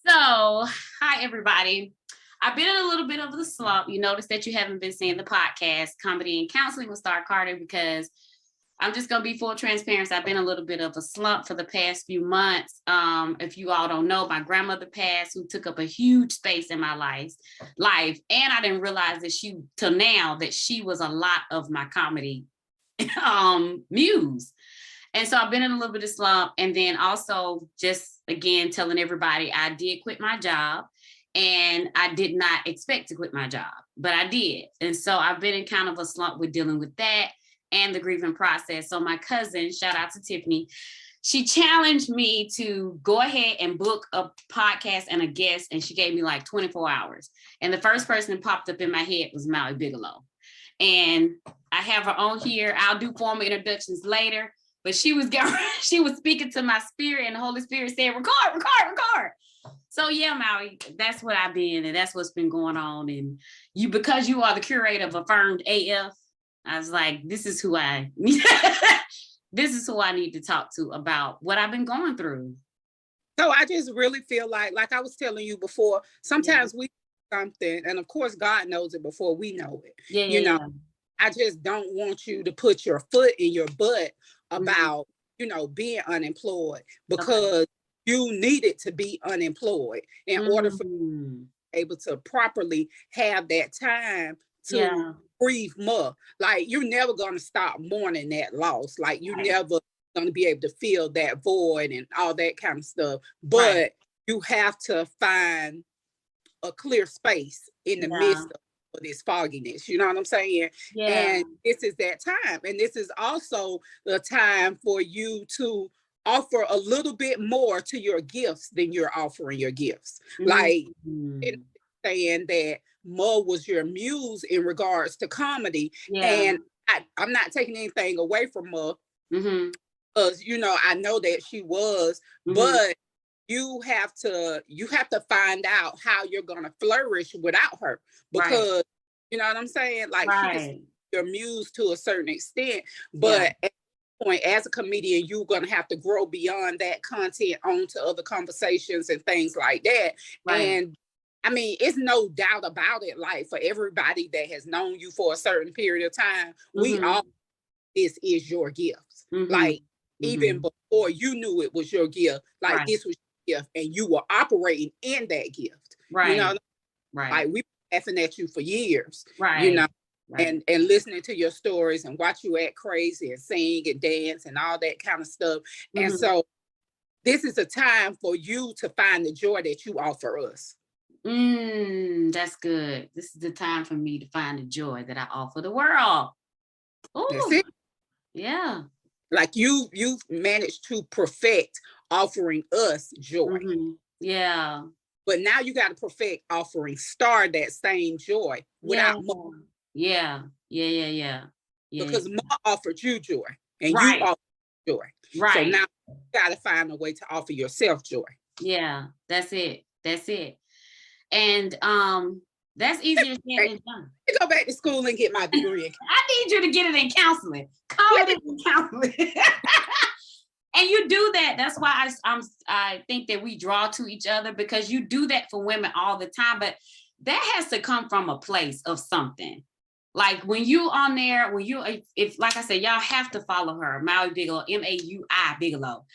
So, hi everybody. I've been in a little bit of the slump. You notice that you haven't been seeing the podcast, Comedy and Counseling with Star Carter, because I'm just gonna be full transparency. I've been a little bit of a slump for the past few months. If you all don't know, my grandmother passed, who took up a huge space in my life, and I didn't realize that till now that she was a lot of my comedy muse. And so I've been in a little bit of slump. And then also just again, telling everybody I did quit my job, and I did not expect to quit my job, but I did. And so I've been in kind of a slump with dealing with that and the grieving process. So my cousin, shout out to Tiffany, she challenged me to go ahead and book a podcast and a guest. And she gave me like 24 hours. And the first person that popped up in my head was Maui Bigelow. And I have her on here. I'll do formal introductions later. But she was speaking to my spirit, and the Holy Spirit said, record. So yeah, Maui, that's what I've been, and that's what's been going on. And because you are the curator of Affirmed AF, I was like, this is who I need to talk to about what I've been going through. So I just really feel like I was telling you before, sometimes we do something, and of course God knows it before we know it. Yeah. I just don't want you to put your foot in your butt about, being unemployed, because you needed to be unemployed in order for you to be able to properly have that time to breathe more. Like, you're never going to stop mourning that loss. Like, you're never going to be able to feel that void and all that kind of stuff. But you have to find a clear space in the midst of this fogginess, you know what I'm saying? Yeah. And this is that time. And this is also the time for you to offer a little bit more to your gifts than you're offering your gifts. Like, saying that Mo was your muse in regards to comedy. And I'm not taking anything away from Mo, because, I know that she was, but you have to find out how you're going to flourish without her, because you know what I'm saying? Like, she's your muse to a certain extent, but at that point, as a comedian, you're going to have to grow beyond that content onto other conversations and things like that. And I mean, it's no doubt about it. Like, for everybody that has known you for a certain period of time, we all, this is your gift. Like, even before you knew it was your gift, like this was your gift, and you were operating in that gift. You know, like, we were laughing at you for years. And listening to your stories and watch you act crazy and sing and dance and all that kind of stuff. And so this is a time for you to find the joy that you offer us. That's good. This is the time for me to find the joy that I offer the world. Ooh. That's it. Yeah. Like, you've managed to perfect offering us joy. Yeah. But now you got to perfect offering Star that same joy without more. Yeah. Because more offered you joy, and you offer joy. So now you got to find a way to offer yourself joy. Yeah, that's it. And that's easier said than done. I go back to school and get my degree. I need you to get it in counseling, comedy and counseling. And you do that. That's why I think that we draw to each other, because you do that for women all the time. But that has to come from a place of something. Like, when you on there, if like I said, y'all have to follow her, Maui Bigelow, Maui Bigelow,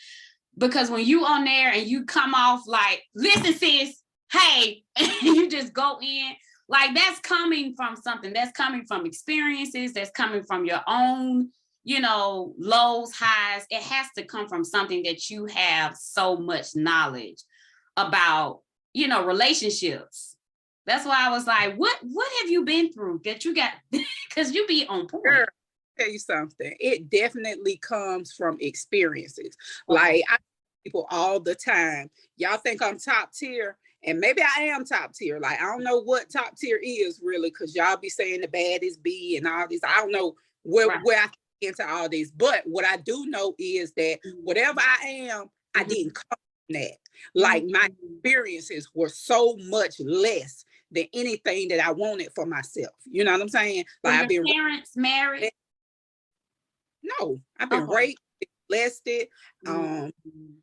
because when you on there and you come off like, listen, sis, hey, and you just go in, like, that's coming from something. That's coming from experiences. That's coming from your own, lows, highs. It has to come from something that you have so much knowledge about, relationships. That's why I was like, what have you been through that you got? Because you be on point. Girl, I'll tell you something. It definitely comes from experiences. Like, I tell people all the time, y'all think I'm top tier, and maybe I am top tier. Like, I don't know what top tier is really, because y'all be saying the baddest B and all these. I don't know where I get into all this, but what I do know is that whatever I am, I didn't come from that. Like, my experiences were so much less than anything that I wanted for myself. You know what I'm saying? Like, I've been parents married. No, I've been raped, molested. Mm.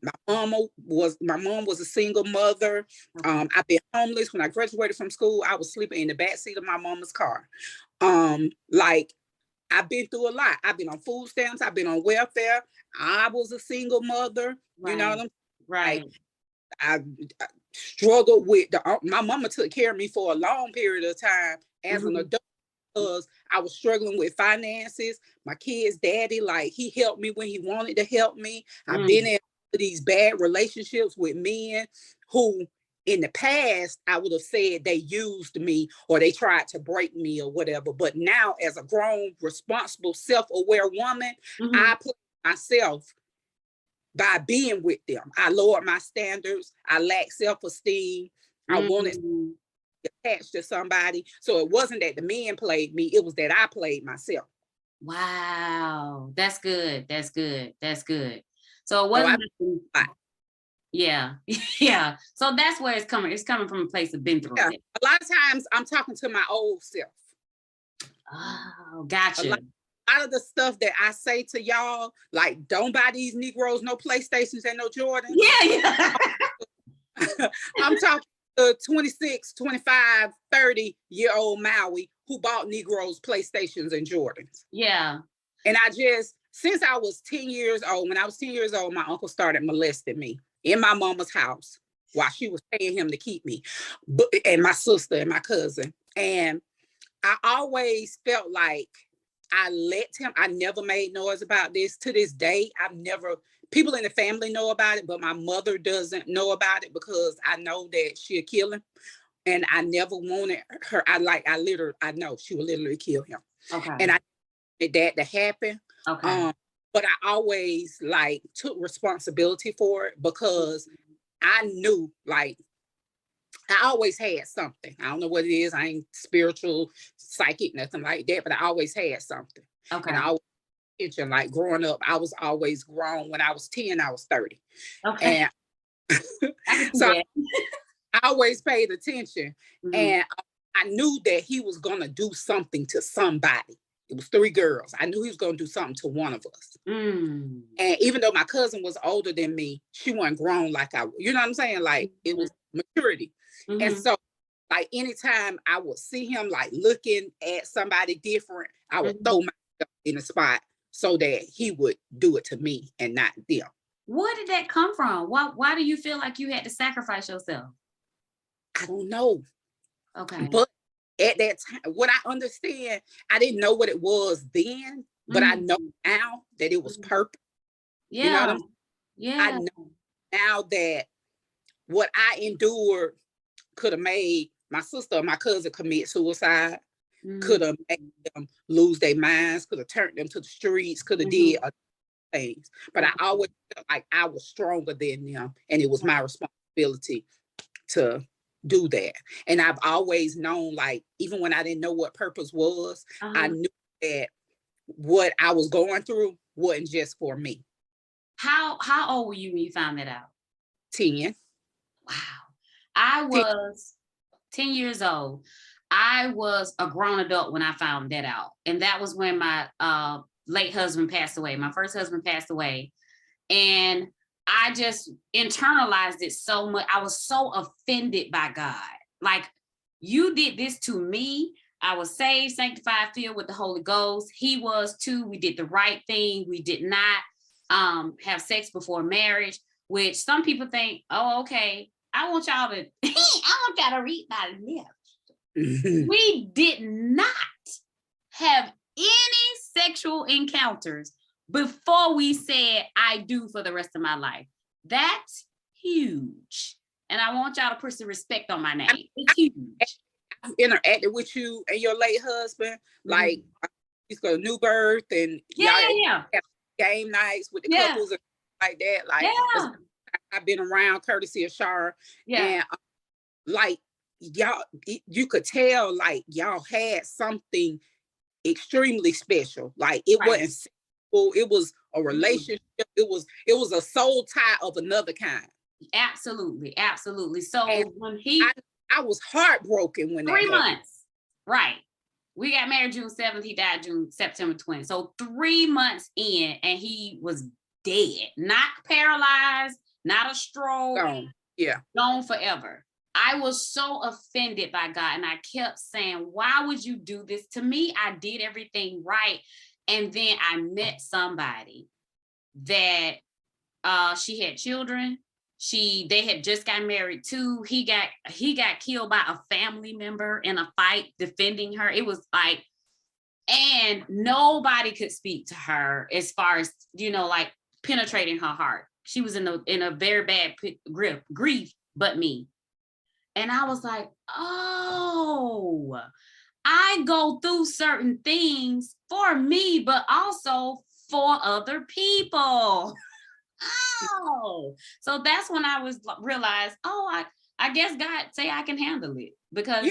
My mom was a single mother. Okay. I've been homeless. When I graduated from school, I was sleeping in the backseat of my mama's car. Like I've been through a lot. I've been on food stamps. I've been on welfare. I was a single mother. You know Right. what I'm Right. like? I struggled with my mama took care of me for a long period of time as an Mhm. adult because I was struggling with finances. My kid's daddy, like he helped me when he wanted to help me. I've been Mm. in these bad relationships with men who in the past I would have said they used me or they tried to break me or whatever. But now as a grown, responsible, self-aware woman, Mhm. I put myself by being with them. I lowered my standards. I lacked self-esteem. I wanted to Mm. be attached to somebody. So it wasn't that the men played me, it was that I played myself. Wow. That's good. That's good. That's good. So it So I wasn't yeah. Yeah. So that's where it's coming. It's coming from a place of been through yeah, it. a lot of times I'm talking to my old self. Oh, A gotcha. lot of the stuff that I say to y'all, like don't buy these Negroes no PlayStations and no Jordans. Yeah, yeah. I'm talking to 26, 25, 30-year-old Maui who bought Negroes PlayStations and Jordans. Yeah. And since I was 10 years old, when I was 10 years old, my uncle started molesting me in my mama's house while she was paying him to keep me, and my sister and my cousin. And I always felt like I let him, I never made noise about this. To this day, people in the family know about it, but my mother doesn't know about it because I know that she'll kill him. And I never wanted her, I know she would literally kill him. Okay. And I wanted that to happen. Okay. Um, but I always like took responsibility for it because I knew like I always had something. I don't know what it is. I ain't spiritual, psychic, nothing like that, but I always had something. And Okay. I always attention, like growing up, I was always grown. When I was 10, I was 30. Okay. And I can see so that. I always paid attention. Mhm. And I knew that he was gonna do something to somebody. It was three girls. I knew he was gonna do something to one of us. Mm. And even though my cousin was older than me, she wasn't grown like you know what I'm saying? Like it Mhm. was maturity. And Mhm. so like anytime I would see him like looking at somebody different, I would Mhm. throw myself in a spot so that he would do it to me and not them. Where did that come from? Why do you feel like you had to sacrifice yourself? I don't know. Okay. But at that time, what I understand, I didn't know what it was then, but I know Mhm. now that it was Mhm. purpose. You know what Yeah. I'm saying? I Yeah. know now that what I endured could have made my sister or my cousin commit suicide, could Mm. have made them lose their minds, could have turned them to the streets, could have did Mhm. other things. But I Okay. always felt like I was stronger than them, and it was my responsibility to do that. And I've always known, like, even when I didn't know what purpose was, I Uh-huh. knew that what I was going through wasn't just for me. How old were you when you found that out? 10, Wow. I 10 was 10 years old. I was a grown adult when I found that out. And that was when my late husband passed away. My first husband passed away. And I just internalized it so much. I was so offended by God. Like, you did this to me. I was saved, sanctified, filled with the Holy Ghost. He was too. We did the right thing. We did not have sex before marriage, which some people think, oh, okay. I want y'all to, I want y'all to read my lips. We did not have any sexual encounters before we said I do for the rest of my life. That's huge. And I want y'all to put some respect on my name. It's huge. I've interacted with you and your late husband, like Mhm. he's got a new birth, and Yeah, y'all yeah, have game nights with the yeah. couples and like that. Like that's Yeah. I've been around courtesy of Shar, Yeah. and like y'all, you could tell like y'all had something extremely special. Like it Right. wasn't simple, it was a Mhm. relationship. It was a soul tie of another kind. Absolutely. Absolutely. And So when I he I was heartbroken when that 3 months, happened. right. We got married June 7th. He died September 20th. So 3 months in, and he was dead, not paralyzed, not a stroke, Gone. Yeah. gone forever. I was so offended by God, and I kept saying, why would you do this to me? I did everything right. And then I met somebody that she had children. They had just got married too. He got killed by a family member in a fight defending her. It was like, and nobody could speak to her as far as, like penetrating her heart. She was in a very bad grief, but me. And I was like, oh, I go through certain things for me, but also for other people. Oh, so that's when I realized, I guess God say I can handle it, because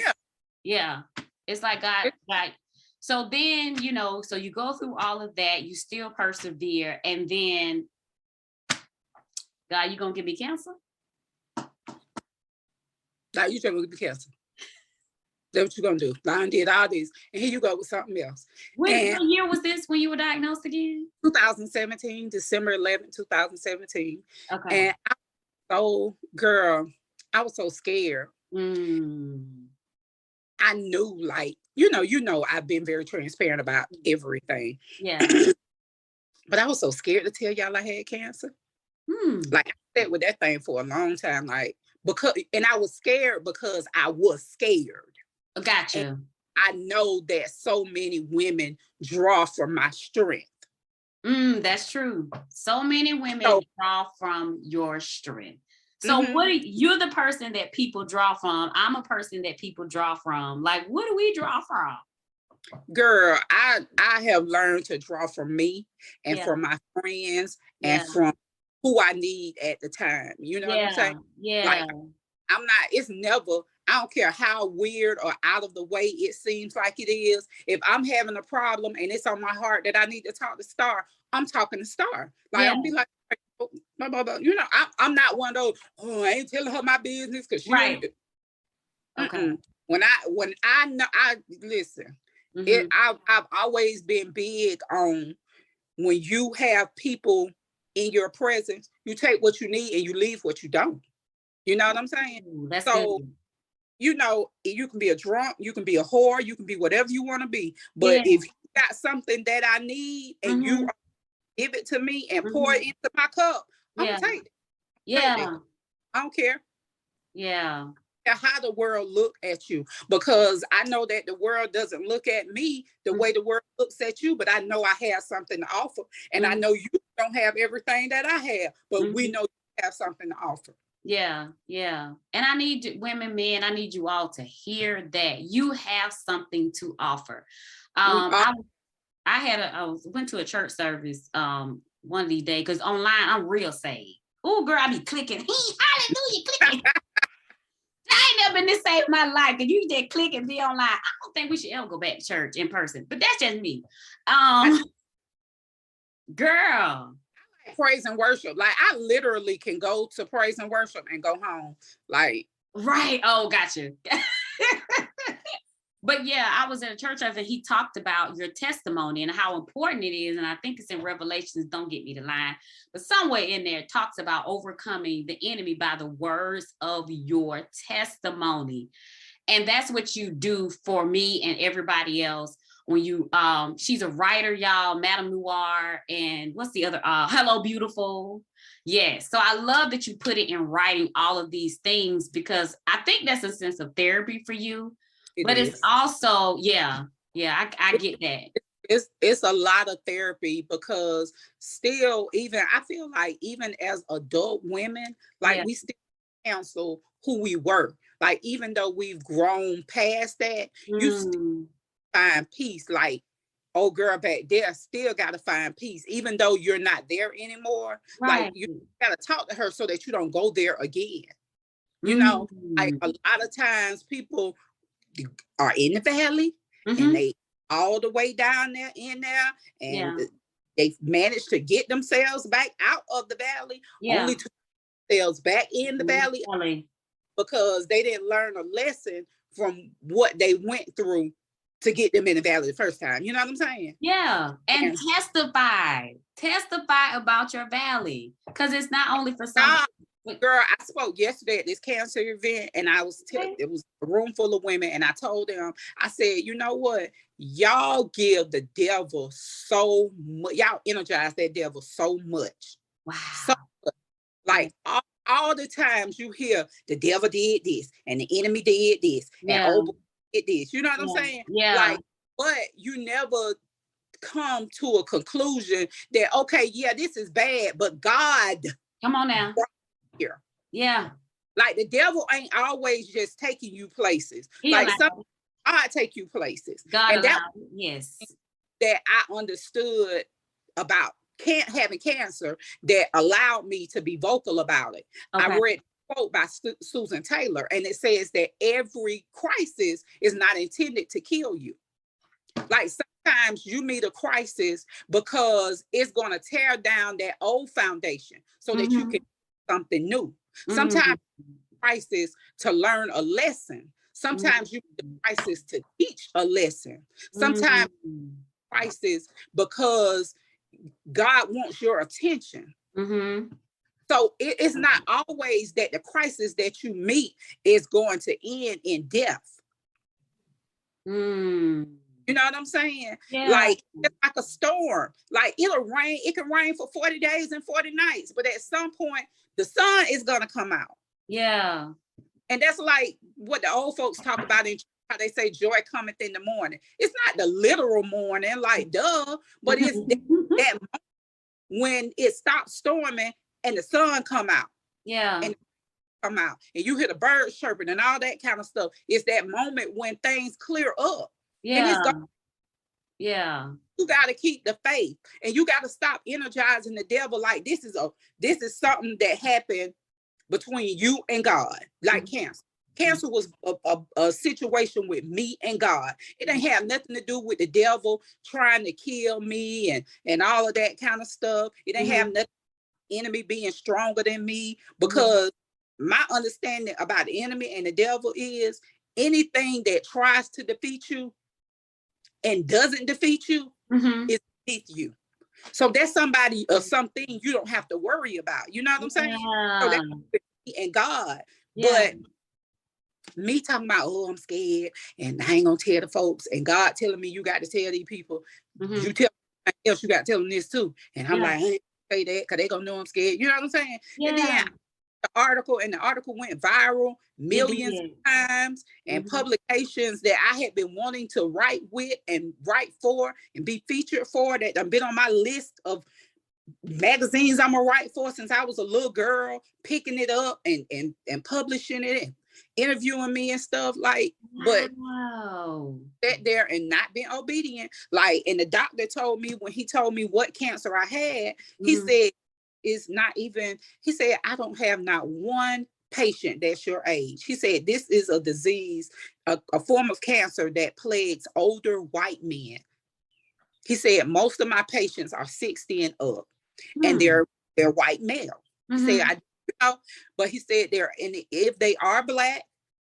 it's like God. So then, so you go through all of that, you still persevere, and then God, you gonna give me cancer? Now you trying to give me cancer. That's what you're gonna do. I did all this, and here you go with something else. What year was this when you were diagnosed again? 2017, December 11th, 2017. Okay. And I was so scared. I knew, like, I've been very transparent about everything. Yeah. But I was so scared to tell y'all I had cancer. Like, I sat with that thing for a long time, like, and I was scared because I was scared. Gotcha. And I know that so many women draw from my strength. That's true. So many women draw from your strength. So you're the person that people draw from. I'm a person that people draw from. Like, what do we draw from? Girl, I have learned to draw from me and from my friends and from who I need at the time. You know what I'm saying? Yeah. Like, I don't care how weird or out of the way it seems like it is. If I'm having a problem and it's on my heart that I need to talk to Star, I'm talking to Star. Like, I'm be like, blah, blah, blah. I'm not one of those, I ain't telling her my business because she right. Okay. When I know, listen, I've always been big on when you have people in your presence, you take what you need and you leave what you don't. You know what I'm saying? That's good. You can be a drunk, you can be a whore, you can be whatever you want to be. But if you got something that I need and you give it to me and pour it into my cup, I'm gonna take it. I don't care. Yeah. How the world look at you, because I know that the world doesn't look at me the way the world looks at you, but I know I have something to offer, and I know you don't have everything that I have, but we know you have something to offer. Yeah. And I need women, men, I need you all to hear that you have something to offer. I went to a church service one of these days, because online I'm real saved. Oh, girl, I be clicking. Hallelujah, clicking. I ain't never been this saved in my life, and you just click and be online. I don't think we should ever go back to church in person, but that's just me. Girl. Praise and worship. Like, I literally can go to praise and worship and go home. Like, right. Oh, gotcha. But yeah, I was at a church and he talked about your testimony and how important it is. And I think it's in Revelations, don't get me the line, but somewhere in there it talks about overcoming the enemy by the words of your testimony. And that's what you do for me and everybody else. When you, she's a writer, y'all, Madame Noir, and what's the other, Hello Beautiful. Yes. So I love that you put it in writing, all of these things, because I think that's a sense of therapy for you. It's also, I get that. It's a lot of therapy, because still, even I feel like even as adult women, like we still counsel who we were. Like, even though we've grown past that, you still find peace. Like, oh girl, back there still gotta find peace, even though you're not there anymore. Right. Like, you gotta talk to her so that you don't go there again. You know, like a lot of times people are in the valley and they all the way down there in there, and they've managed to get themselves back out of the valley, only to themselves back in the valley because they didn't learn a lesson from what they went through to get them in the valley the first time. You know what I'm saying? Yeah. And testify about your valley, because it's not only for some. Girl, I spoke yesterday at this cancer event, and I was it was a room full of women, and I told them, I said, you know what? Y'all give the devil so much. Y'all energize that devil so much. Wow. So much. Like all the times you hear the devil did this and the enemy did this and did this. You know what I'm saying? Yeah. Like, but you never come to a conclusion that, okay, yeah, this is bad, but God, come on now. Here. Yeah. Like the devil ain't always just taking you places. God take you places. God, and that, yes, that I understood about having cancer that allowed me to be vocal about it. Okay. I read a quote by Susan Taylor, and it says that every crisis is not intended to kill you. Like sometimes you meet a crisis because it's going to tear down that old foundation so that you can do something new. Sometimes crisis to learn a lesson. Sometimes you need a crisis to teach a lesson. Sometimes crisis because God wants your attention. So it's not always that the crisis that you meet is going to end in death. You know what I'm saying? Yeah. Like it's like a storm. Like it'll rain. It can rain for 40 days and 40 nights, but at some point the sun is gonna come out. Yeah. And that's like what the old folks talk about in how they say joy cometh in the morning. It's not the literal morning, like duh, but it's that moment when it stops storming and the sun come out. Yeah. And come out and you hear the birds chirping and all that kind of stuff. It's that moment when things clear up. Yeah. And you got to keep the faith, and you got to stop energizing the devil like this is something that happened between you and God, like cancer. Cancer was a situation with me and God. It didn't have nothing to do with the devil trying to kill me and all of that kind of stuff. It didn't have nothing enemy being stronger than me, because my understanding about the enemy and the devil is anything that tries to defeat you and doesn't defeat you is beneath you. So that's somebody or something you don't have to worry about. You know what I'm saying? Yeah. So that's me and God. Yeah. But me talking about, oh, I'm scared and I ain't gonna tell the folks, and God telling me you got to tell these people, you tell somebody else you got to tell them this too. And I'm like, I ain't say that because they gonna know I'm scared. You know what I'm saying? Yeah. And then the article went viral millions of times, and publications that I had been wanting to write with and write for and be featured for, that have been on my list of magazines I'm gonna write for since I was a little girl, picking it up and publishing it and interviewing me and stuff, like, but sat there and not been obedient. Like, and the doctor told me, when he told me what cancer I had, he said, it's not even, he said, I don't have not one patient that's your age. He said, this is a disease, a form of cancer that plagues older white men. He said, most of my patients are 60 and up, and they're white male. He said, but he said if they are Black,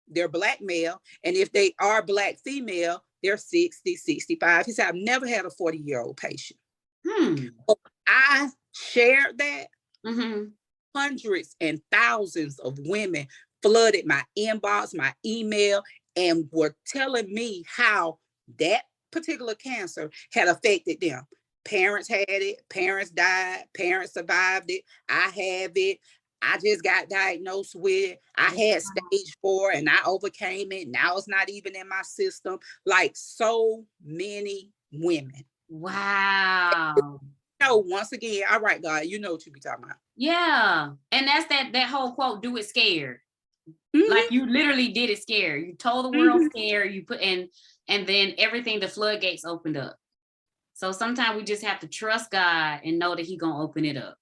they're Black male. And if they are Black female, they're 60, 65. He said, I've never had a 40-year-old patient. But I shared that. Hundreds and thousands of women flooded my inbox, my email, and were telling me how that particular cancer had affected them. Parents had it, parents died, parents survived it. I have it. I just got diagnosed with it. I had stage 4 and I overcame it. Now it's not even in my system. Like, so many women. Wow. No, once again, all right, God, you know what you be talking about. Yeah. And that's that whole quote, do it scared. Like, you literally did it scared. You told the world scared, you put in, and then everything, the floodgates opened up. So sometimes we just have to trust God and know that He gonna open it up.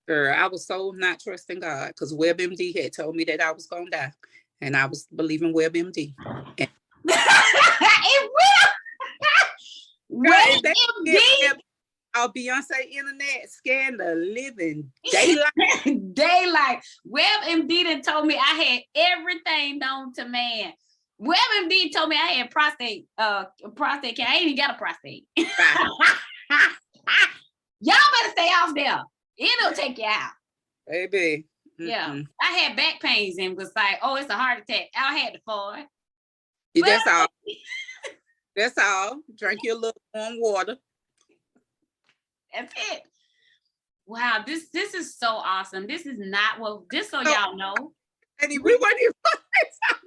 Girl, I was so not trusting God because WebMD had told me that I was gonna die, and I was believing WebMD. And it will. WebMD. Our Beyonce internet scan the living daylight. Daylight. WebMD done told me I had everything known to man. Whoever MD told me I had prostate cancer. I ain't even got a prostate. Y'all better stay off there. It'll take you out. Baby. Yeah. I had back pains and was like, oh, it's a heart attack. I had to fall. That's all. That's all. Drink your little warm water. That's it. Wow, this is so awesome. This is not just so y'all know. And we weren't even.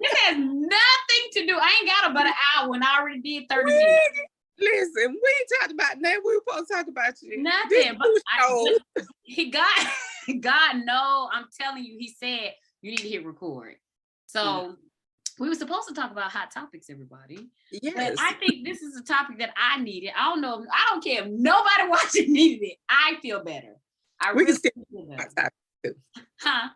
This has nothing to do. I ain't got about an hour and I already did 30 minutes. Listen, we ain't talked about that. We were supposed to talk about you. Nothing. God, no, I'm telling you, he said you need to hit record. So we were supposed to talk about hot topics, everybody. Yes. But I think this is a topic that I needed. I don't know. I don't care if nobody watching needed it. I feel better. We can still record hot topics too. Huh?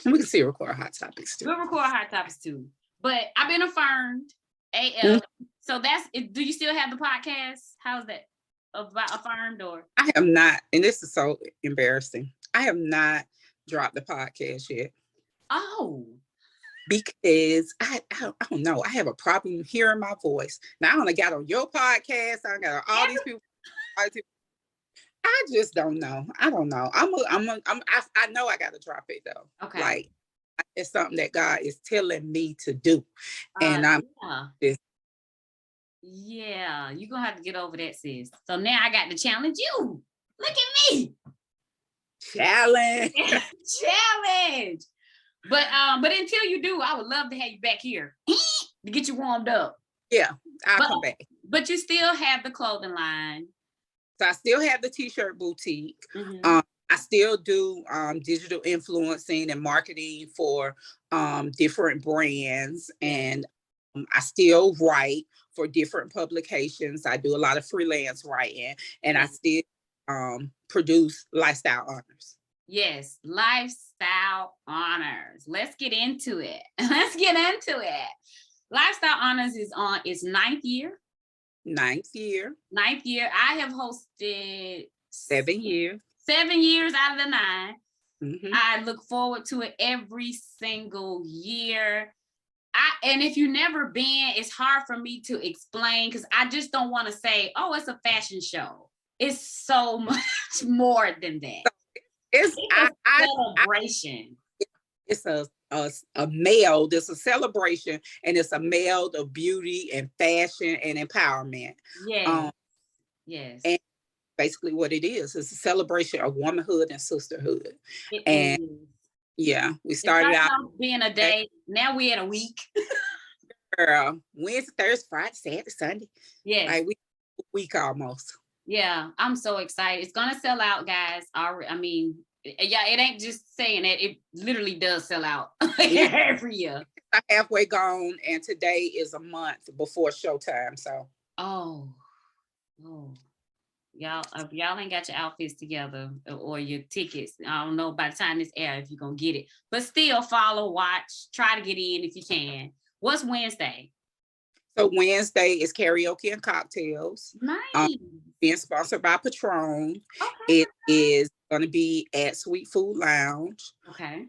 We can still record hot topics too. We'll record hot topics too. But I've been affirmed. AF. So that's it. Do you still have the podcast? How's that? About affirmed or? I have not, and this is so embarrassing. I have not dropped the podcast yet. Oh. Because I don't know. I have a problem hearing my voice. Now I only got on your podcast. I got all these people. I just don't know. I don't know. I know I got to drop it though. Okay. Like it's something that God is telling me to do, and I'm. Yeah, you're gonna have to get over that, sis. So now I got to challenge you. Look at me. Challenge. But until you do, I would love to have you back here to get you warmed up. Yeah, I'll come back. But you still have the clothing line. So I still have the t-shirt boutique. I still do digital influencing and marketing for different brands, and I still write for different publications. I do a lot of freelance writing, and I still produce lifestyle honors. Yes, lifestyle honors. Let's get into it. Lifestyle honors is on its ninth year. Ninth year. I have hosted 7 years. 7 years out of the 9. I look forward to it every single year. And if you've never been, it's hard for me to explain because I just don't want to say, oh, it's a fashion show. It's so much more than that. It's a celebration. It's a male. There's a celebration, and it's a male of beauty and fashion and empowerment. Yes. Yes. And basically what it is a celebration of womanhood and sisterhood. Yeah, we started out being a day. Now we're in a week. Girl, Wednesday, Thursday, Friday, Saturday, Sunday. Yeah, like week almost. Yeah, I'm so excited. It's gonna sell out, guys. I mean, yeah, it ain't just saying that. It literally does sell out every year. I'm halfway gone, and today is a month before showtime. So. Oh. Y'all, if y'all ain't got your outfits together or your tickets, I don't know by the time this air if you're gonna get it. But still follow, watch, try to get in if you can. What's Wednesday? So Wednesday is karaoke and cocktails. Nice. Being sponsored by Patron. Okay. It is gonna be at Sweet Food Lounge. Okay.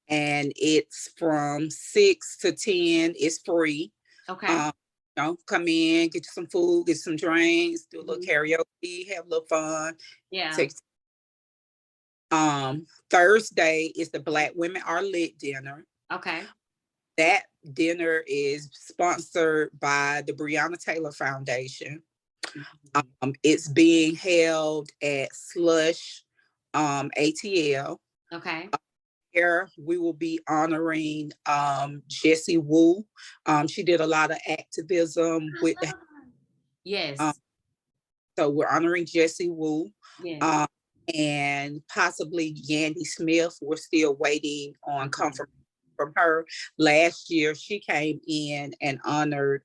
And it's from 6 to 10. It's free. Okay. Come in, get you some food, get some drinks, do a little karaoke, have a little fun. Yeah. Thursday is the Black Women Are Lit dinner. Okay. That dinner is sponsored by the Breonna Taylor Foundation. It's being held at Slush ATL. Okay. Here we will be honoring Jessie Wu. She did a lot of activism with the yes. So we're honoring Jessie Wu. Yes. And possibly Yandy Smith. We're still waiting on confirmation from her. Last year she came in and honored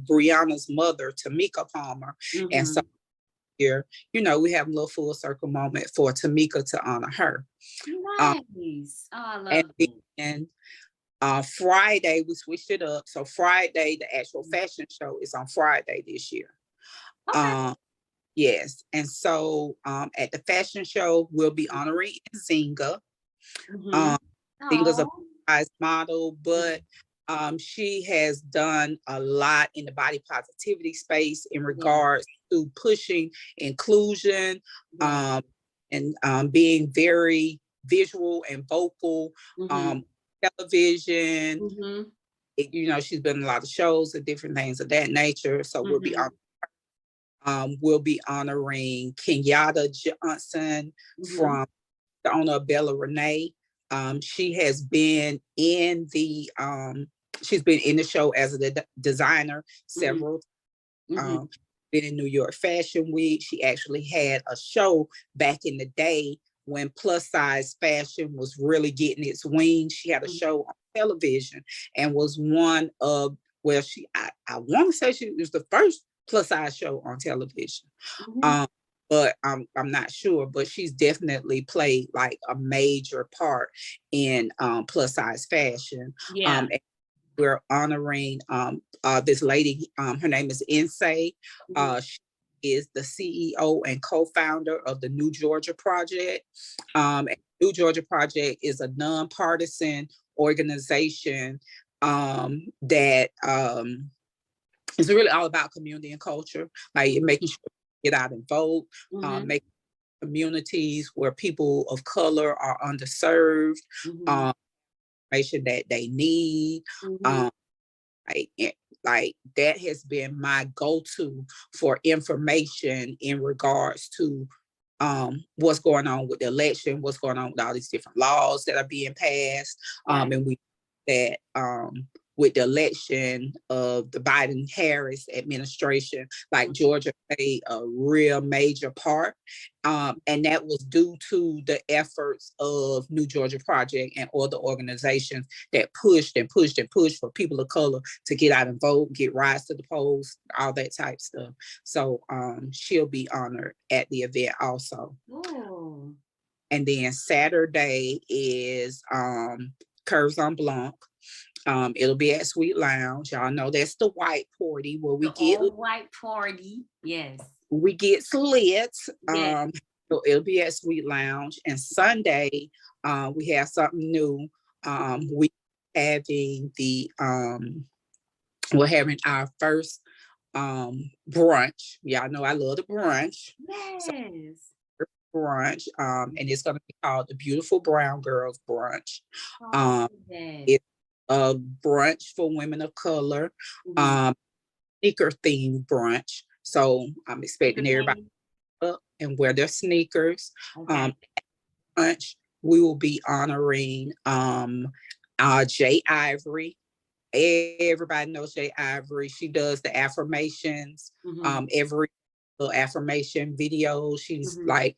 Breonna's mother, Tamika Palmer. And so here, we have a little full circle moment for Tamika to honor her. Nice. I love it. And Friday, we switched it up. So Friday, the actual fashion show is on Friday this year. Okay. Yes. And so at the fashion show, we'll be honoring Zinga. Zinga's a prize model, but She has done a lot in the body positivity space in regards to pushing inclusion, and being very visual and vocal, television. She's been in a lot of shows and different things of that nature. So we'll be honoring Kenyatta Johnson from the owner of Bella Renee. She has been in the show as a designer several times. Been in New York Fashion Week. She actually had a show back in the day when plus size fashion was really getting its wings. She had a show on television and was one of, well, I want to say she was the first plus size show on television. But I'm not sure, but she's definitely played like a major part in plus size fashion. We're honoring this lady. Her name is Insay. She is the CEO and co-founder of the New Georgia Project. New Georgia Project is a nonpartisan organization that is really all about community and culture, like making sure we get out and vote, making communities where people of color are underserved, information that they need. Like that has been my go-to for information in regards to what's going on with the election, what's going on with all these different laws that are being passed. And we that with the election of the Biden-Harris administration, like Georgia played a real major part. And that was due to the efforts of New Georgia Project and other organizations that pushed and pushed and pushed for people of color to get out and vote, get rise to the polls, all that type stuff. So she'll be honored at the event also. Ooh. And then Saturday is Curves on Blanc. It'll be at Sweet Lounge. Y'all know that's the white party where we get white party. Yes. We get slits. So it'll be at Sweet Lounge. And Sunday, we have something new. We having the we're having our first brunch. Y'all know I love the brunch. Yes. So, brunch. And it's gonna be called the Beautiful Brown Girls Brunch. It's a brunch for women of color, sneaker themed brunch. So I'm expecting everybody up and wear their sneakers. Brunch, we will be honoring Jay Ivory. Everybody knows Jay Ivory. She does the affirmations, every affirmation video. She's like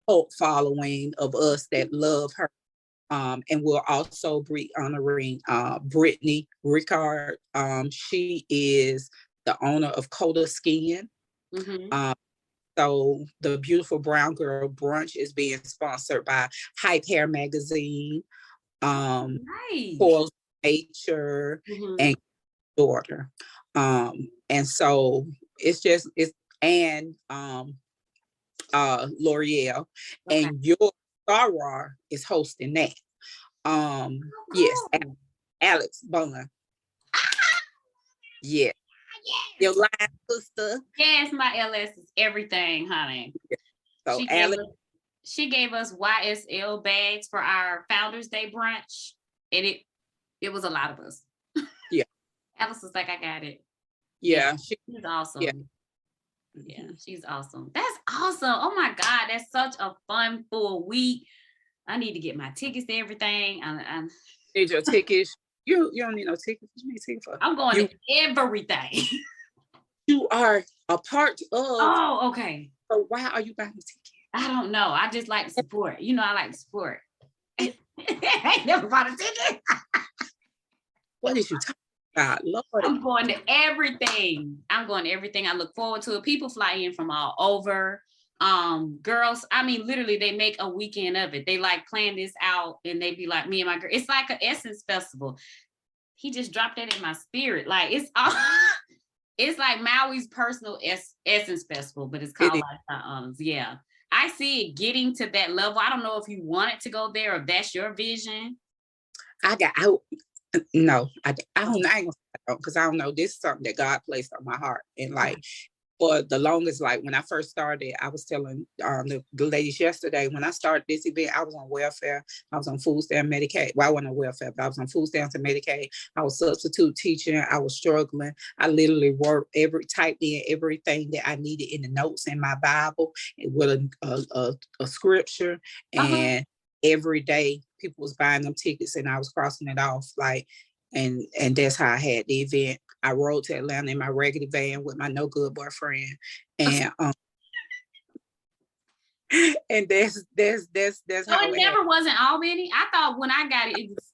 cult following of us that love her. And we'll also be honoring Brittany Rickard. She is the owner of Coda Skin. So the Beautiful Brown Girl Brunch is being sponsored by Hype Hair Magazine, Coils Nature, and Daughter. And so it's L'Oreal, and your Sarah is hosting that. Yes, Alex Bun. Yeah. Your line sister. Yes, my LS is everything, honey. So she gave us YSL bags for our Founders Day brunch, and it was a lot of us. Yeah. Alice was like, I got it. Yeah. She's awesome. Yeah, she's awesome. That's awesome. Oh my God, that's such a fun full week. I need to get my tickets to everything. I need your tickets. You don't need no tickets. What you need tickets for? I'm going to everything. You are a part of. Oh, okay. So why are you buying the ticket? I don't know. I just like to support. You know, I like to support. I ain't never bought a ticket. What is you talking about, Lord? I'm going to everything. I look forward to it. People fly in from all over. Girls, I mean, literally, they make a weekend of it. They like plan this out, and they be like, me and my girl. It's like an Essence festival. He just dropped that in my spirit. Like it's like Maui's personal Essence festival, but it's called Lifestyle Honors. Yeah. I see it getting to that level. I don't know if you want it to go there or if that's your vision. No, I don't. I ain't gonna, because I don't know. This is something that God placed on my heart, and like for the longest, like when I first started, I was telling the ladies yesterday, when I started this event, I was on welfare. I was on food stamp Medicaid. Well, I wasn't on welfare, but I was on food stamps and Medicaid. I was substitute teaching. I was struggling. I literally worked typed in everything that I needed in the notes in my Bible with a scripture. And every day people was buying them tickets and I was crossing it off. Like, and that's how I had the event. I rode to Atlanta in my raggedy van with my no good boyfriend, and and that's So how it it happened. never wasn't Albany. I thought when I got it, it was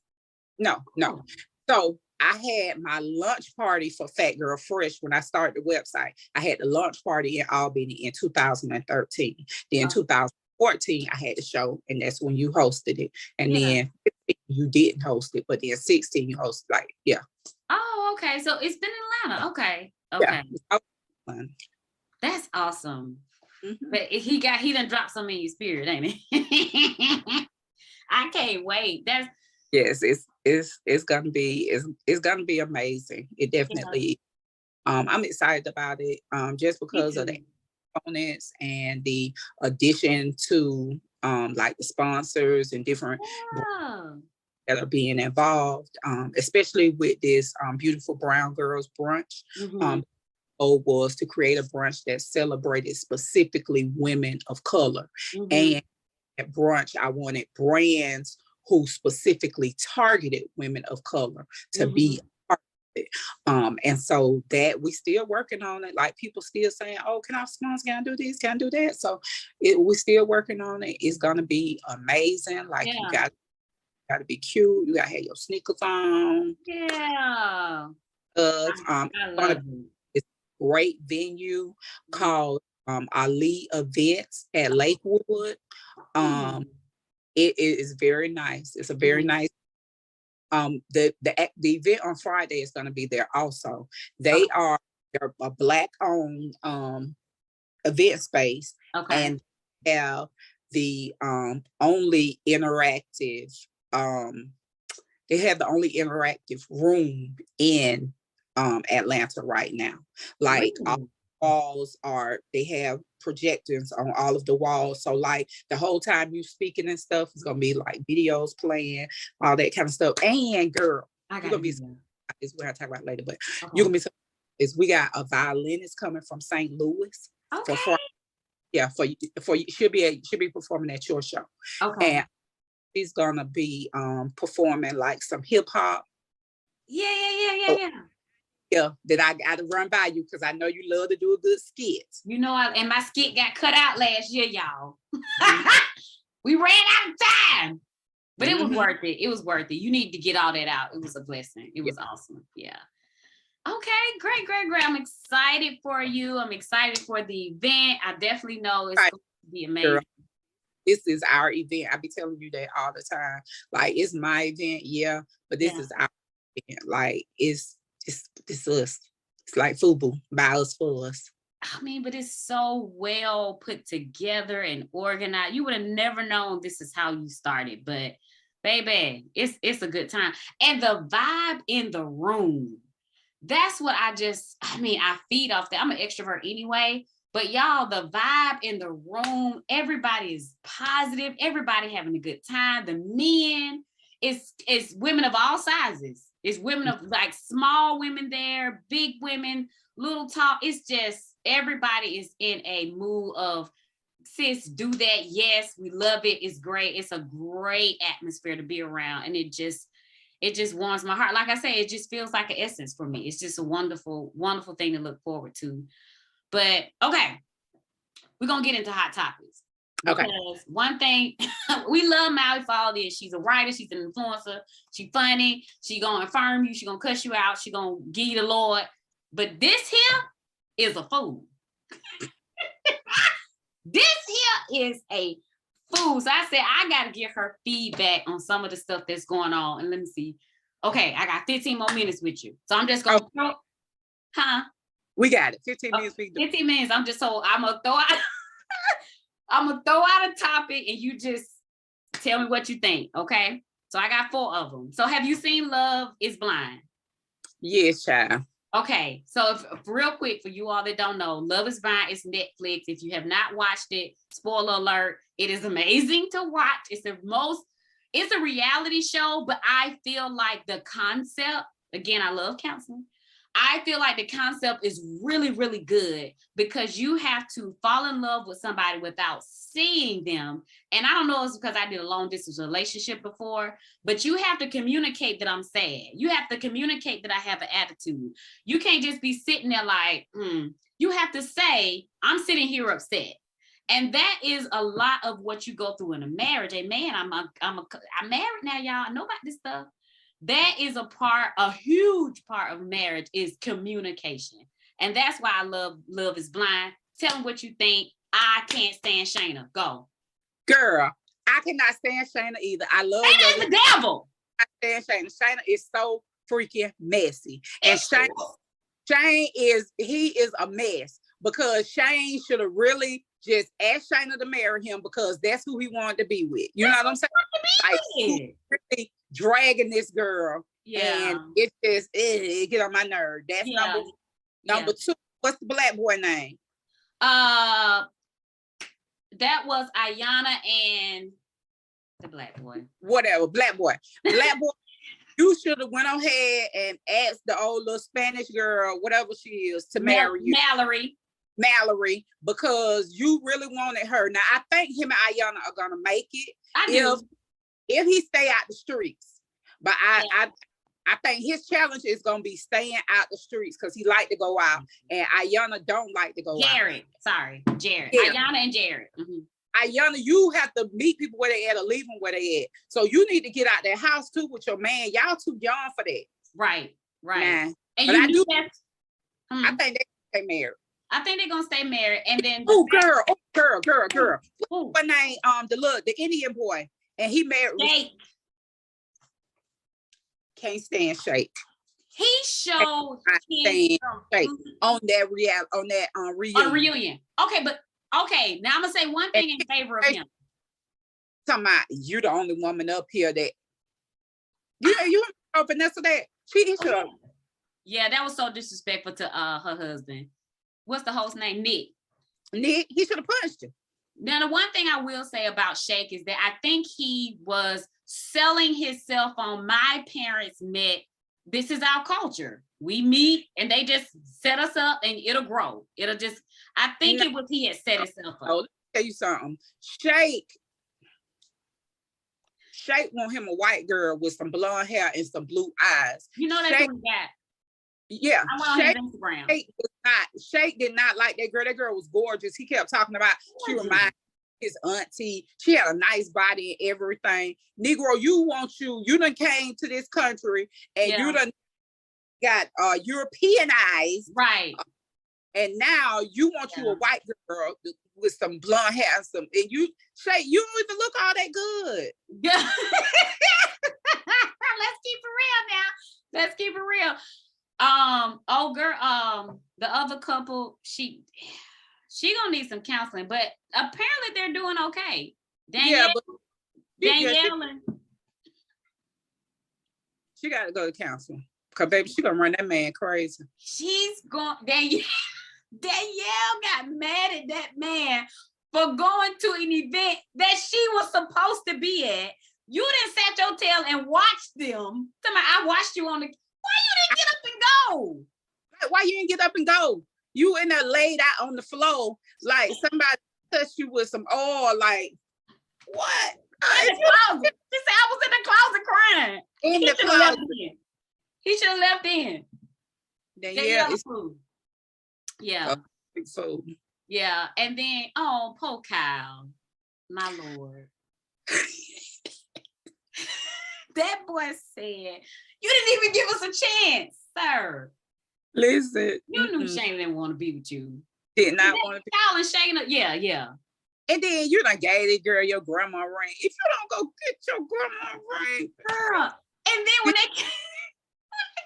No. So I had my lunch party for Fat Girl Fresh when I started the website. I had the lunch party in Albany in 2013. Then 2014, I had the show, and that's when you hosted it. And then 15, you didn't host it, but then 16 you hosted. Like, yeah. Oh, okay. So it's been in Atlanta. Okay. Yeah. That's awesome. Mm-hmm. But he done dropped some in your spirit, ain't it? I can't wait. That's yes, it's gonna be it's gonna be amazing. It definitely I'm excited about it. Just because of the components and the addition to like the sponsors and different that are being involved, especially with this beautiful brown girls brunch. Goal was to create a brunch that celebrated specifically women of color. And at brunch, I wanted brands who specifically targeted women of color to be part of it. And so that we still working on it. Like people still saying, oh, can I sponsor? Can I do this? Can I do that? So we're still working on it. It's gonna be amazing. Like you got to be cute. You gotta have your sneakers on. Yeah. I love it. Great venue called Ali Events at Lakewood. It is very nice. It's a very nice. The event on Friday is going to be there also. They're a Black-owned event space, and have the only interactive. They have the only interactive room in Atlanta right now. Like all walls they have projectors on all of the walls. So like the whole time you speaking and stuff, it's gonna be like videos playing, all that kind of stuff. And girl, you're gonna be this we're gonna talk about later, but you're gonna be we got a violinist coming from St. Louis. She'll be performing at your show. And she's gonna be performing like some hip hop. Yeah, that I got to run by you because I know you love to do a good skit. You know, and my skit got cut out last year, y'all. We ran out of time, but it was worth it. It was worth it. You need to get all that out. It was a blessing. It was awesome. Yeah. Okay, great. I'm excited for you. I'm excited for the event. I definitely know it's going to be amazing. Girl, this is our event. I be telling you that all the time. Like, it's my event, but this is our event. Like, it's us. It's like FUBU, by us, for us. I mean, but it's so well put together and organized. You would have never known this is how you started, but baby, it's a good time. And the vibe in the room, that's what I feed off that. I'm an extrovert anyway, but y'all, the vibe in the room, everybody is positive, everybody having a good time. The men, it's women of all sizes. It's women of like small women there, big women, little tall. It's just everybody is in a mood of, sis, do that. Yes, we love it. It's great. It's a great atmosphere to be around. And it just warms my heart. Like I say, it just feels like an essence for me. It's just a wonderful, wonderful thing to look forward to. But okay, we're going to get into hot topics. Because one thing, we love Maui for all this. She's a writer. She's an influencer. She's funny. She's going to affirm you. She's going to cuss you out. She's going to give you the Lord. But this here is a fool. This here is a fool. So I said, I got to get her feedback on some of the stuff that's going on. And let me see. Okay, I got 15 more minutes with you. So I'm just going to We got it. 15 minutes. 15 minutes. I'm going to throw out I'm going to throw out a topic and you just tell me what you think, okay? So I got 4 of them. So have you seen Love is Blind? Yes, child. Okay, so if real quick for you all that don't know, Love is Blind is Netflix. If you have not watched it, spoiler alert, it is amazing to watch. It's a reality show, but I feel like the concept, again, I love counseling. I feel like the concept is really, really good because you have to fall in love with somebody without seeing them. And I don't know if it's because I did a long distance relationship before, but you have to communicate that I'm sad. You have to communicate that I have an attitude. You can't just be sitting there like, You have to say, I'm sitting here upset. And that is a lot of what you go through in a marriage. Hey, man, I'm married now, y'all. I know about this stuff. That is a huge part of marriage is communication. And that's why I love Love is Blind. Tell them what you think. I can't stand Shayna. Go. Girl, I cannot stand Shayna either. I love Shayna's the devil. I stand Shayna. Shayna is so freaking messy. And Shane is a mess because Shane should have really just asked Shayna to marry him because that's who he wanted to be with. You know what I'm saying? Like, really dragging this girl. Yeah. And it just it get on my nerve. That's number 2. What's the black boy name? That was Ayana and the black boy. Whatever, black boy. Black boy. You should have went ahead and asked the old little Spanish girl, whatever she is, to marry you. Mallory, because you really wanted her. Now, I think him and Ayana are going to make it. I do. If he stay out the streets. But I think his challenge is going to be staying out the streets because he like to go out. And Ayana don't like to go out. Jared. Yeah. Ayana and Jared. Mm-hmm. Ayana, you have to meet people where they at or leave them where they at. So you need to get out that house too with your man. Y'all too young for that. Right. Nah. And but I do. I think they stay married. I think they're gonna stay married. And then girl. What name? The Indian boy, and he married. Shake. Can't stand Shake. He showed Shake on that reunion. Okay, now I'm gonna say one thing in favor of him. Talking about you the only woman up here that you Vanessa that she should. Yeah, that was so disrespectful to her husband. What's the host's name? Nick, he should have punched him. Now, the one thing I will say about Shake is that I think he was selling himself on my parents met. This is our culture. We meet and they just set us up and it'll grow. I think it was he had set himself up. Oh, let me tell you something. Shake want him a white girl with some blonde hair and some blue eyes. You know that's what we got. Yeah, Shake did not like that girl. That girl was gorgeous. He kept talking about she reminded his auntie. She had a nice body and everything. Negro, you done came to this country and you done got Europeanized. Right. And now you want you a white girl with some blonde hair and you don't even look all that good. Yeah. Let's keep it real. The other couple, she gonna need some counseling, but apparently they're doing okay. Danielle and she gotta go to counseling. Cause baby, she gonna run that man crazy. Danielle got mad at that man for going to an event that she was supposed to be at. You didn't sat your tail and watched them. I watched you on the. Why you didn't get up and go? Why you didn't get up and go? You in there laid out on the floor like somebody touched you with some oil. Like what? In the closet. She said I was in the closet crying. In the closet. He should have left in. It's food. Yeah. Food. Yeah. And then, poor Kyle. My Lord. That boy said, you didn't even give us a chance, sir. Listen. You knew Shayna didn't want to be with you. Did not want to be. Kyle and Shayna, yeah. And then you done gave this girl your grandma ring. If you don't go get your grandma ring, girl. And then when they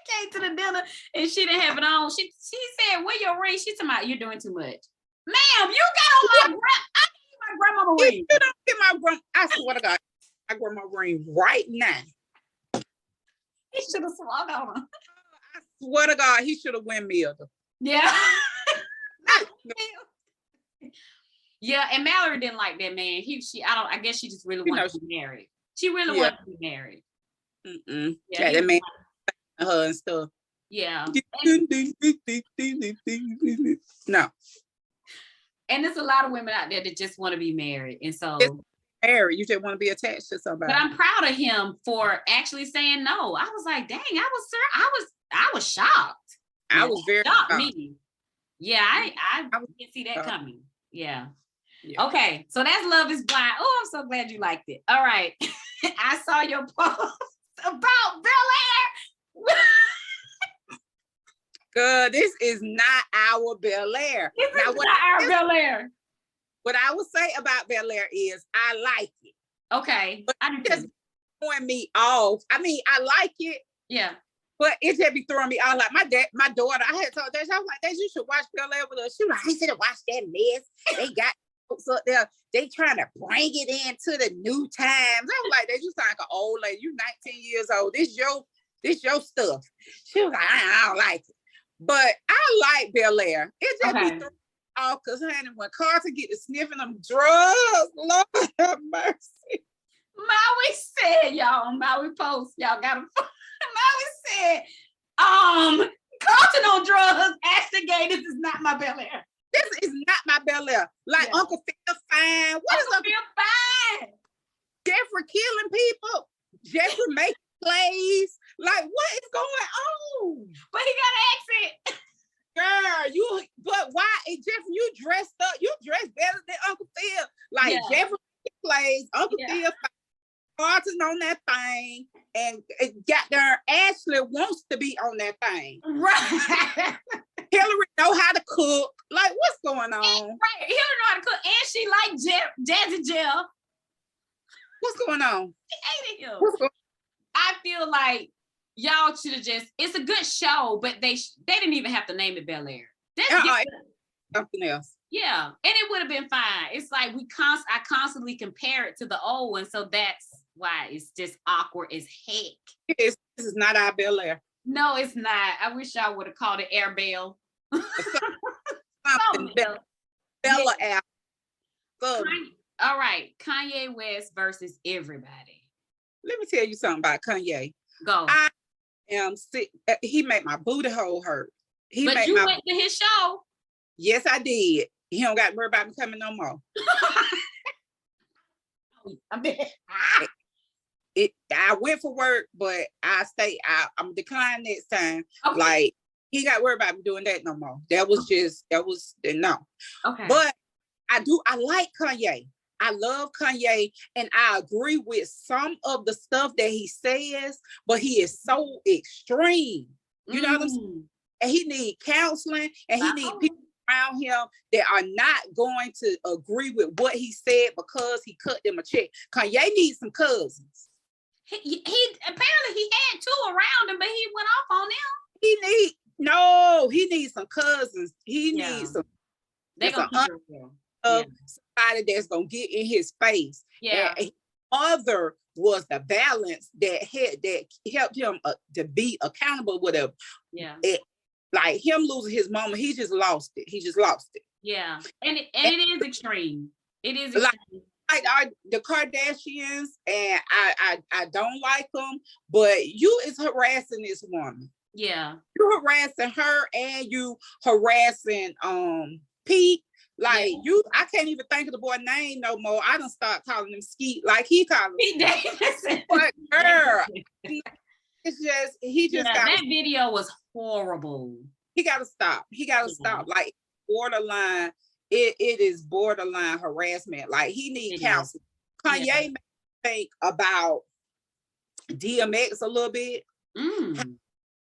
came to the dinner and she didn't have it on, she said, where your ring? She talking about, you're doing too much. Ma'am, you got on my grandma ring. If you don't get my grandma, I swear to God, my grandma ring right now. should have swung on him. I swear to God, he should have windmilled her. Yeah. Yeah, and Mallory didn't like that man. I guess she just really wanted to be married. She really wanted to be married. Yeah, that man her and stuff. Yeah. No. And there's a lot of women out there that just want to be married. And so married, you just want to be attached to somebody. But I'm proud of him for actually saying no. I was like, dang, I was shocked. I was very shocked. Me. Yeah, I didn't see that coming. Yeah. Okay, so that's Love is Blind. Oh, I'm so glad you liked it. All right. I saw your post about Bel Air. Good. This is not our Bel Air. This is not our Bel Air. What I would say about Bel Air is I like it. Okay. But it's just throwing me off. I mean, I like it. Yeah. But it just be throwing me off. Like my daughter, I had told her, I was like, you should watch Bel Air with us. She was like, I ain't gonna watch that mess. They got folks up there. They trying to bring it into the new times. I was like, you sound like an old lady. You 19 years old. This your stuff. She was like, I don't like it. But I like Bel Air. It just be throwing off because, honey, when Carter get to sniffing them drugs, Lord have mercy. Maui said, y'all, on Maui post, y'all got to, Maui said, Carlton on drugs, Ashley Gay, this is not my Bel Air. This is not my Bel Air. Like Uncle Phil Fine. What is Uncle Phil Fine? Jeffrey killing people. Jeffrey making plays. Like, what is going on? But he got an accent. Girl, but why, Jeffrey, you dressed up. You dressed better than Uncle Phil. Like, Jeffrey plays, Uncle Phil Carlton on that thing, and got there. Ashley wants to be on that thing. Right. Hillary know how to cook. Like, what's going on? Right. Hillary know how to cook, and she like Jazzy Jill. What's going on? She hated him. I feel like y'all should have it's a good show, but they didn't even have to name it Bel Air. Something else. Yeah, and it would have been fine. It's like I constantly compare it to the old one, so that's why it's just awkward as heck. This is not our Bel Air. No, it's not. I wish y'all would have called it Air Bell. Something Bella Air. All right, Kanye West versus everybody. Let me tell you something about Kanye. Go. I am sick. He made my booty hole hurt. But you went to his show. Yes, I did. He don't got to worry about me coming no more. I'm dead. I went for work, but I'm declining next time. Okay. Like, he got worried about me doing that no more. That was no. Okay. But I like Kanye. I love Kanye, and I agree with some of the stuff that he says, but he is so extreme. You know what I'm saying? And he need counseling, and he need people around him that are not going to agree with what he said because he cut them a check. Kanye needs some cousins. He apparently he had two around him, but he went off on them. He needs some cousins. He needs some. They gonna somebody that's gonna get in his face. Yeah. And other was the balance that helped him to be accountable, whatever. Yeah. Like him losing his mama, he just lost it. Yeah, and it is extreme. It is extreme. Like the Kardashians, and I don't like them, but you is harassing this woman. Yeah, you harassing her, and you harassing Pete. Like I can't even think of the boy's name no more. I done start calling him Skeet, like he called him Pete Davidson. But girl, it's just that video was horrible. He got to stop. Stop. Like borderline. It is borderline harassment. Like he needs counseling. Kanye made me think about DMX a little bit.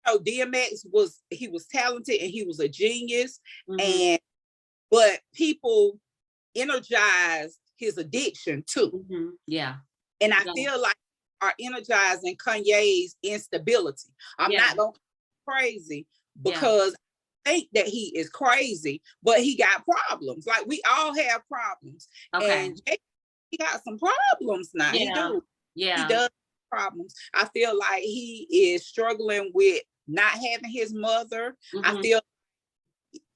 DMX was talented and he was a genius, but people energized his addiction too. Yeah. And I feel like are energizing Kanye's instability. I'm not going crazy because I think that he is crazy, but he got problems. Like we all have problems. Okay. And he got some problems now. Yeah. He do. Yeah. He does. problems. I feel like he is struggling with not having his mother. I feel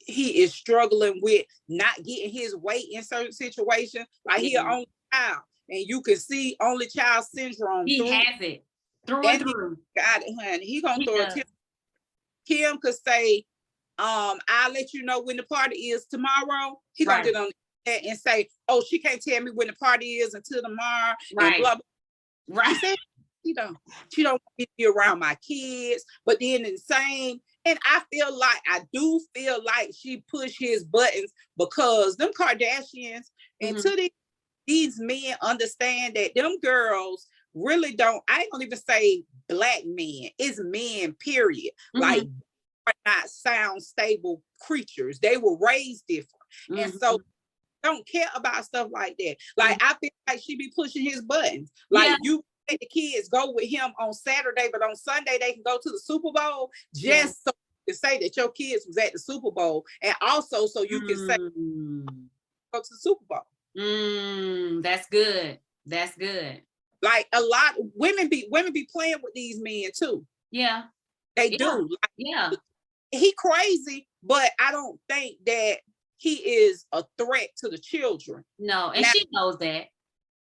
he is struggling with not getting his weight in certain situations. Like he an only child, and you can see only child syndrome. He has it through and through. Got it, honey. He gonna throw it. Kim could say, I'll let you know when the party is tomorrow. He gonna get on that and say, oh, she can't tell me when the party is until tomorrow. Right. And blah, blah. Right. She don't want me to be around my kids. But then in the same, and I do feel like she pushed his buttons because them Kardashians until these men understand that them girls really don't, I ain't gonna even say black men, it's men, period. Like, are not sound stable creatures. They were raised different. And so don't care about stuff like that. Like, I feel like she be pushing his buttons. Like, you let the kids go with him on Saturday, but on Sunday they can go to the Super Bowl just so to say that your kids was at the Super Bowl, and also so you can say go to the Super Bowl. That's good. That's good. Like a lot of women be playing with these men too. Yeah, they do. Like, he crazy, but I don't think that he is a threat to the children. No, and now, she knows that.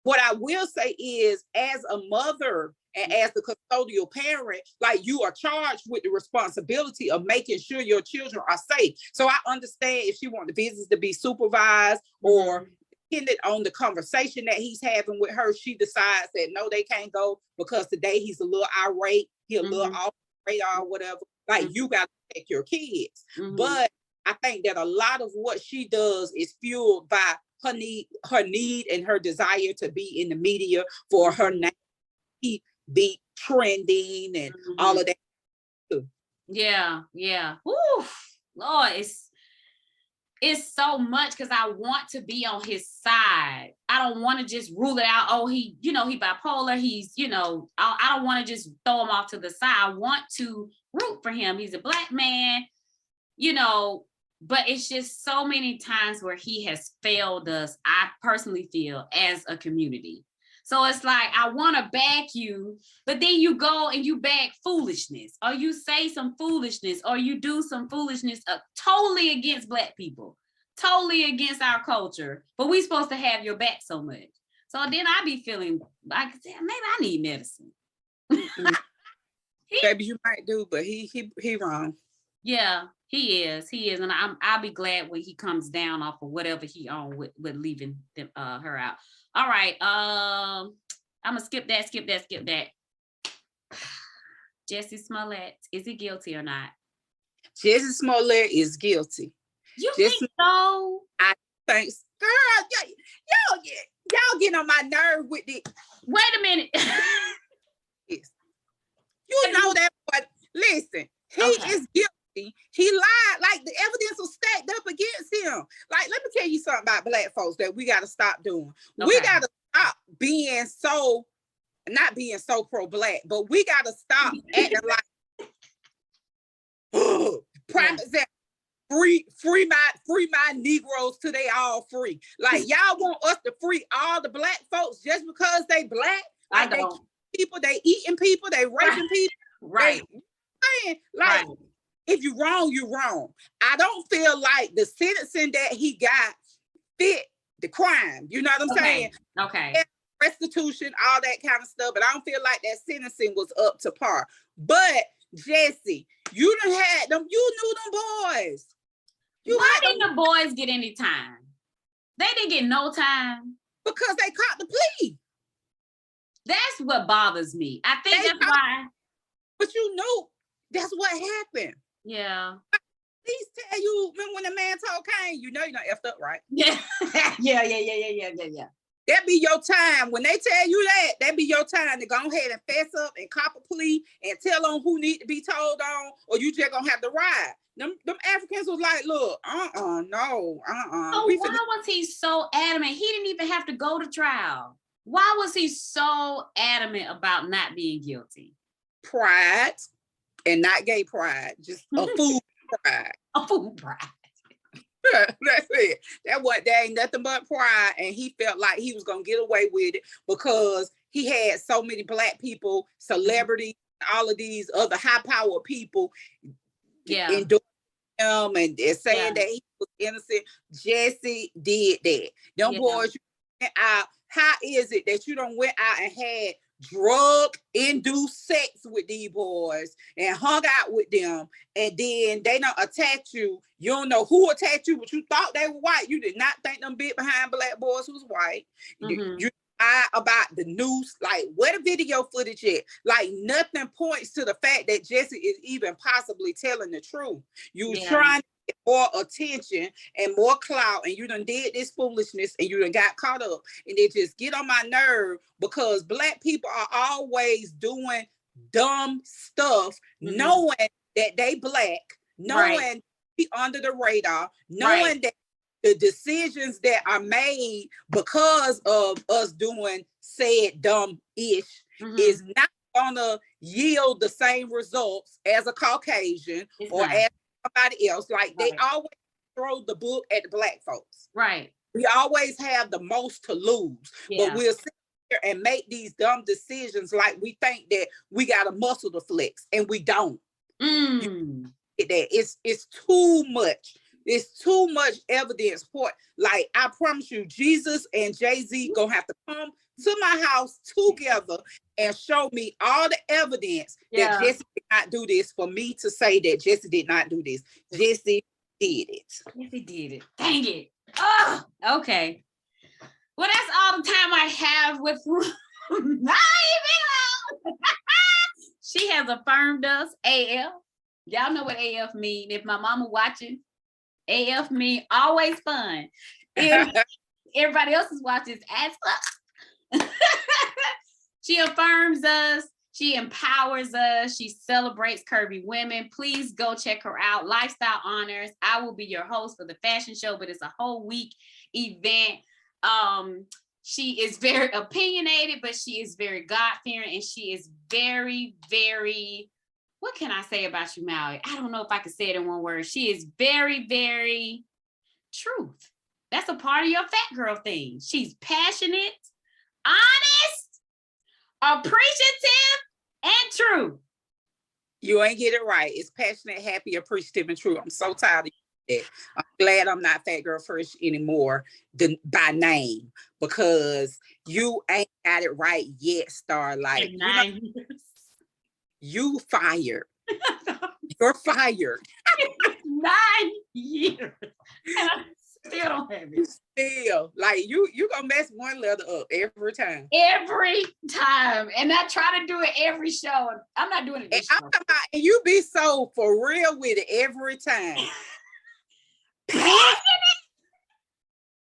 What I will say is, as a mother and as the custodial parent, like, you are charged with the responsibility of making sure your children are safe. So I understand if she wants the visits to be supervised or dependent on the conversation that he's having with her, she decides that no, they can't go because today he's a little irate, he a little off radar or whatever. Like, you got to protect your kids. But I think that a lot of what she does is fueled by her need and her desire to be in the media, for her name to be trending and all of that too. Yeah. Woo, Lord, it's so much because I want to be on his side. I don't want to just rule it out. Oh, he bipolar. He's, I don't want to just throw him off to the side. I want to root for him. He's a black man, but it's just so many times where he has failed us, I personally feel, as a community. So it's like, I want to back you, but then you go and you back foolishness, or you say some foolishness, or you do some foolishness totally against black people, totally against our culture, but we supposed to have your back so much. So then I be feeling like, maybe I need medicine. Maybe you might do, but he wrong. Yeah, he is, and I'll be glad when he comes down off of whatever he on with leaving her out. All right, I'm gonna skip that. Jussie Smollett, is he guilty or not? Jussie Smollett is guilty. You think so? I think, girl, y'all get on my nerve with it. Wait a minute. You know that, but listen, he is guilty. He lied. Like, the evidence was stacked up against him. Like, let me tell you something about black folks that we got to stop doing. We got to stop not being so pro-black, but we got to stop acting like, prime example, free my Negroes till they all free. Like, y'all want us to free all the black folks just because they black? Like, they people, they eating people, they raping people. Right. Like, if you're wrong, you're wrong. I don't feel like the sentencing that he got fit the crime. You know what I'm saying? Okay. Restitution, all that kind of stuff. But I don't feel like that sentencing was up to par. But Jussie, you done had them, you knew them boys. Why didn't the boys get any time? They didn't get no time. Because they caught the plea. That's what bothers me. I think that's why. But you know, that's what happened. Yeah. Please tell you, remember when the man told Cain, you done effed up, right? Yeah. Yeah. That be your time. When they tell you that be your time to go ahead and fess up and cop a plea and tell on who need to be told on, or you just gonna have to ride. Them Africans was like, look, no. So why was he so adamant? He didn't even have to go to trial. Why was he so adamant about not being guilty? Pride, and not gay pride, just a food pride. A food pride. That's it. There ain't nothing but pride, and he felt like he was gonna get away with it because he had so many Black people, celebrities, all of these other high powered people endorsing him and saying that he was innocent. Jesse did that. Them boys went out. How is it that you don't went out and had drug-induced sex with these boys and hung out with them, and then they don't attack you? You don't know who attacked you, but you thought they were white. You did not think them bit behind Black boys was white. You lied about the news. Like, where the video footage at? Like, nothing points to the fact that Jesse is even possibly telling the truth. You trying to get more attention and more clout, and you done did this foolishness, and you done got caught up, and it just get on my nerve because Black people are always doing dumb stuff, knowing that they Black, knowing be under the radar, knowing that the decisions that are made because of us doing said dumb-ish is not gonna yield the same results as a Caucasian or as somebody else. Like, they always throw the book at the Black folks. Right. We always have the most to lose, but we'll sit here and make these dumb decisions like we think that we got a muscle to flex, and we don't. It's too much. It's too much evidence for it. Like, I promise you, Jesus and Jay-Z gonna have to come to my house together and show me all the evidence that Jesse did not do this for me to say that Jesse did not do this. Jesse did it. Jesse did it. Dang it. Oh, okay. Well, that's all the time I have with Maui Bigelow. She has affirmed us, AF. Y'all know what AF mean. If my mama watching, AF mean always fun. If everybody else is watching, as fuck. She affirms us. She empowers us. She celebrates curvy women. Please go check her out. Lifestyle Honors. I will be your host for the fashion show, but it's a whole week event. She is very opinionated, but she is very God-fearing, and she is very, very, what can I say about you, Maui? I don't know if I can say it in one word. She is very, very truth. That's a part of your fat girl thing. She's passionate, honest, appreciative, and true. You ain't get it right. It's passionate, happy, appreciative, and true. I'm so tired of that. I'm glad I'm not Fat Girl Fresh anymore by name, because you ain't got it right yet, Starlight. You fired. You're fired. 9 years. And I still don't have it. Still, like, you gonna mess one letter up every time. Every time. And I try to do it every show. I'm not doing it this show. And you be so for real with it every time. Passionate,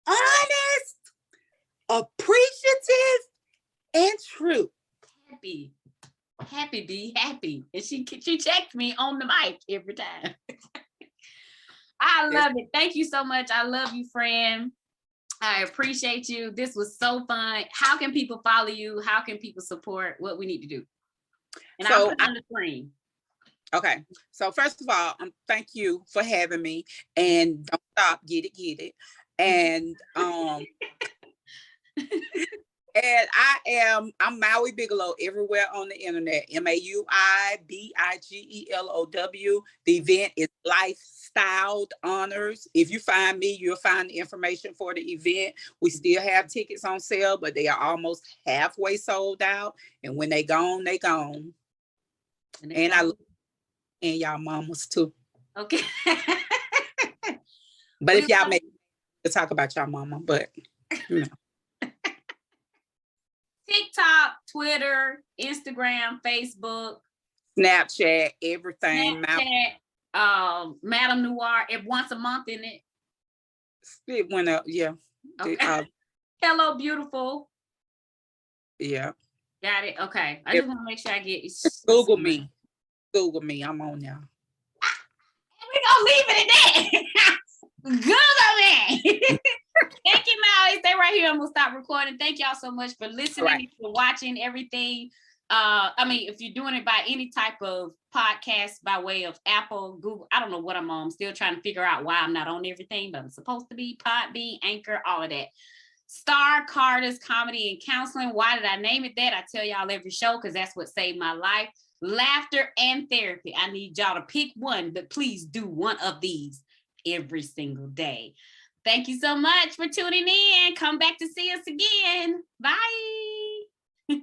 honest, appreciative, and true. Happy, be happy. And she checks me on the mic every time. I love it. Thank you so much. I love you, friend. I appreciate you. This was so fun. How can people follow you? How can people support what we need to do? And so, I'll put it on the screen. Okay. So first of all, thank you for having me, and don't stop. Get it. And and I'm Maui Bigelow everywhere on the internet. MauiBigelow. The event is Lifestyle Honors. If you find me, you'll find the information for the event. We still have tickets on sale, but they are almost halfway sold out. And when they gone, they gone. And I love and y'all mamas too. Okay. But if y'all make to talk about y'all mama, but you know. TikTok, Twitter, Instagram, Facebook, Snapchat, everything. Madame Noir, once a month, in it. It went up, yeah. Okay. Hello, beautiful. Yeah. Got it. Okay. I just want to make sure I get it. Google me. Google me. I'm on now. We're gonna leave it at that. Google me. Thank you, Maui. Stay right here. I'm gonna stop recording. Thank y'all so much for listening, for watching everything. If you're doing it by any type of podcast by way of Apple, Google, I don't know what I'm on. I'm still trying to figure out why I'm not on everything, but I'm supposed to be. Podbean, Anchor, all of that. Star Carter's Comedy and Counseling. Why did I name it that? I tell y'all every show because that's what saved my life. Laughter and therapy. I need y'all to pick one, but please do one of these every single day. Thank you so much for tuning in. Come back to see us again. Bye.